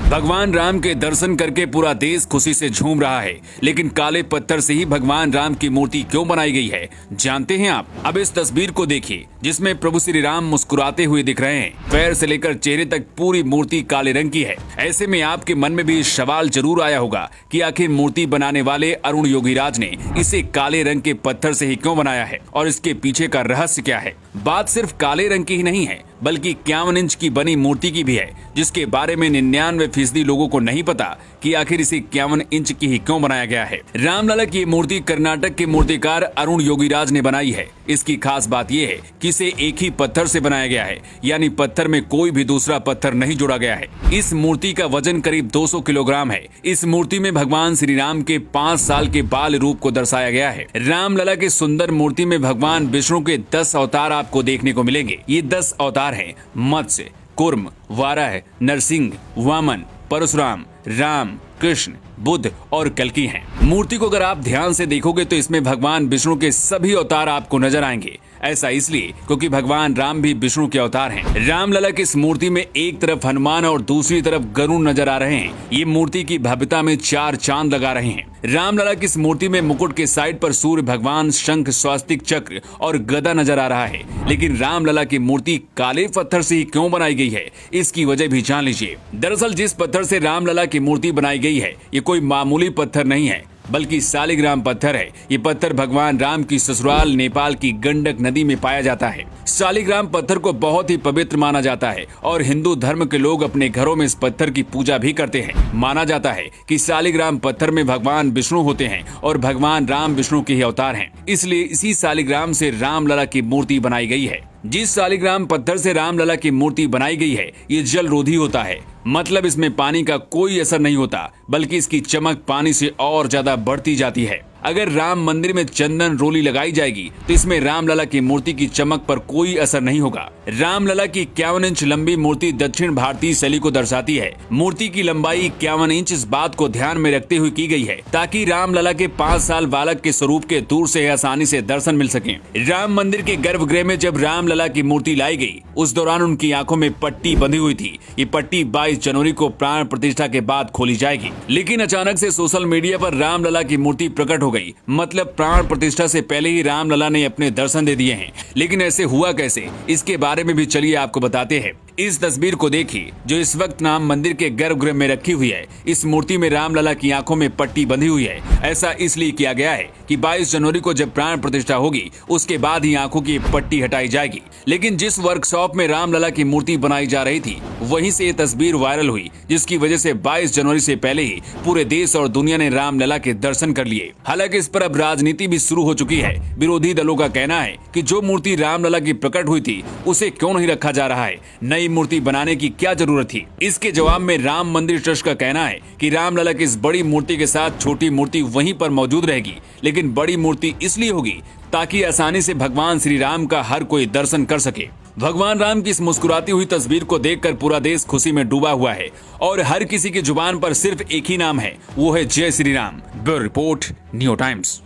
भगवान राम के दर्शन करके पूरा देश खुशी से झूम रहा है, लेकिन काले पत्थर से ही भगवान राम की मूर्ति क्यों बनाई गई है, जानते हैं आप? अब इस तस्वीर को देखिए जिसमें प्रभु श्री राम मुस्कुराते हुए दिख रहे हैं। पैर से लेकर चेहरे तक पूरी मूर्ति काले रंग की है। ऐसे में आपके मन में भी सवाल जरूर आया होगा कि आखिर मूर्ति बनाने वाले अरुण योगीराज ने इसे काले रंग के पत्थर से ही क्यों बनाया है और इसके पीछे का रहस्य क्या है। बात सिर्फ काले रंग की ही नहीं है, बल्कि 51 इंच की बनी मूर्ति की भी है, जिसके बारे में 99% लोगों को नहीं पता कि आखिर इसे 51 इंच की ही क्यों बनाया गया है। रामलला की मूर्ति कर्नाटक के मूर्तिकार अरुण योगीराज ने बनाई है। इसकी खास बात यह है कि इसे एक ही पत्थर से बनाया गया है, यानी पत्थर में कोई भी दूसरा पत्थर नहीं जोड़ा गया है। इस मूर्ति का वजन करीब 200 किलोग्राम है। इस मूर्ति में भगवान श्री राम के 5 साल के बाल रूप को दर्शाया गया है। रामलला की सुंदर मूर्ति में भगवान विष्णु के 10 अवतार आपको देखने को मिलेंगे। ये 10 अवतार हैं मत्स्य, कूर्म, वाराह, नरसिंह, वामन, परशुराम, राम, कृष्ण, बुद्ध और कल्कि हैं। मूर्ति को अगर आप ध्यान से देखोगे तो इसमें भगवान विष्णु के सभी अवतार आपको नजर आएंगे। ऐसा इसलिए क्योंकि भगवान राम भी विष्णु के अवतार हैं। रामलला की इस मूर्ति में एक तरफ हनुमान और दूसरी तरफ गरुड़ नजर आ रहे हैं। ये मूर्ति की भव्यता में 4 चांद लगा रहे हैं। रामलला की इस मूर्ति में मुकुट के साइड पर सूर्य भगवान, शंख, स्वास्तिक चक्र और गदा नजर आ रहा है। लेकिन रामलला की मूर्ति काले पत्थर से ही क्यों बनाई गई है, इसकी वजह भी जान लीजिए। दरअसल जिस पत्थर से रामलला की मूर्ति बनाई गई है, ये कोई मामूली पत्थर नहीं है, बल्कि शालिग्राम पत्थर है। ये पत्थर भगवान राम की ससुराल नेपाल की गंडक नदी में पाया जाता है। शालिग्राम पत्थर को बहुत ही पवित्र माना जाता है और हिंदू धर्म के लोग अपने घरों में इस पत्थर की पूजा भी करते हैं। माना जाता है कि शालिग्राम पत्थर में भगवान विष्णु होते हैं और भगवान राम विष्णु के ही अवतार हैं। इसलिए इसी शालिग्राम से रामलला की मूर्ति बनाई गई है। जिस शालिग्राम पत्थर से रामलला की मूर्ति बनाई गई है, ये जल रोधी होता है, मतलब इसमें पानी का कोई असर नहीं होता, बल्कि इसकी चमक पानी से और ज्यादा बढ़ती जाती है। अगर राम मंदिर में चंदन रोली लगाई जाएगी तो इसमें रामलला की मूर्ति की चमक पर कोई असर नहीं होगा। रामलला की 51 इंच लंबी मूर्ति दक्षिण भारतीय शैली को दर्शाती है। मूर्ति की लंबाई 51 इंच इस बात को ध्यान में रखते हुए की गई है ताकि रामलला के 5 साल बालक के स्वरूप के दूर से आसानी से दर्शन मिल सके। राम मंदिर के गर्भगृह में जब रामलला की मूर्ति लाई गई, उस दौरान उनकी आंखों में पट्टी बंधी हुई थी। ये पट्टी 22 जनवरी को प्राण प्रतिष्ठा के बाद खोली जाएगी। लेकिन अचानक से सोशल मीडिया पर रामलला की मूर्ति प्रकट हो गई, मतलब प्राण प्रतिष्ठा से पहले ही रामलला ने अपने दर्शन दे दिए हैं। लेकिन ऐसे हुआ कैसे, इसके बारे में भी चलिए आपको बताते हैं। इस तस्वीर को देखिए जो इस वक्त राम मंदिर के गर्भगृह में रखी हुई है। इस मूर्ति में रामलला की आंखों में पट्टी बंधी हुई है। ऐसा इसलिए किया गया है कि 22 जनवरी को जब प्राण प्रतिष्ठा होगी, उसके बाद ही आंखों की पट्टी हटाई जाएगी। लेकिन जिस वर्कशॉप में रामलला की मूर्ति बनाई जा रही थी, वहीं से ये तस्वीर वायरल हुई, जिसकी वजह से 22 जनवरी से पहले ही पूरे देश और दुनिया ने रामलला के दर्शन कर लिए। हालांकि इस पर अब राजनीति भी शुरू हो चुकी है। विरोधी दलों का कहना है कि जो मूर्ति रामलला की प्रकट हुई थी, उसे क्यों नहीं रखा जा रहा है, नई मूर्ति बनाने की क्या जरूरत थी। इसके जवाब में राम मंदिर ट्रस्ट का कहना है कि रामलला की इस बड़ी मूर्ति के साथ छोटी मूर्ति वहीं पर मौजूद रहेगी, लेकिन बड़ी मूर्ति इसलिए होगी ताकि आसानी से भगवान श्री राम का हर कोई दर्शन कर सके। भगवान राम की इस मुस्कुराती हुई तस्वीर को देखकर पूरा देश खुशी में डूबा हुआ है और हर किसी की जुबान पर सिर्फ एक ही नाम है, वो है जय Shri Ram. Bureau report, new times.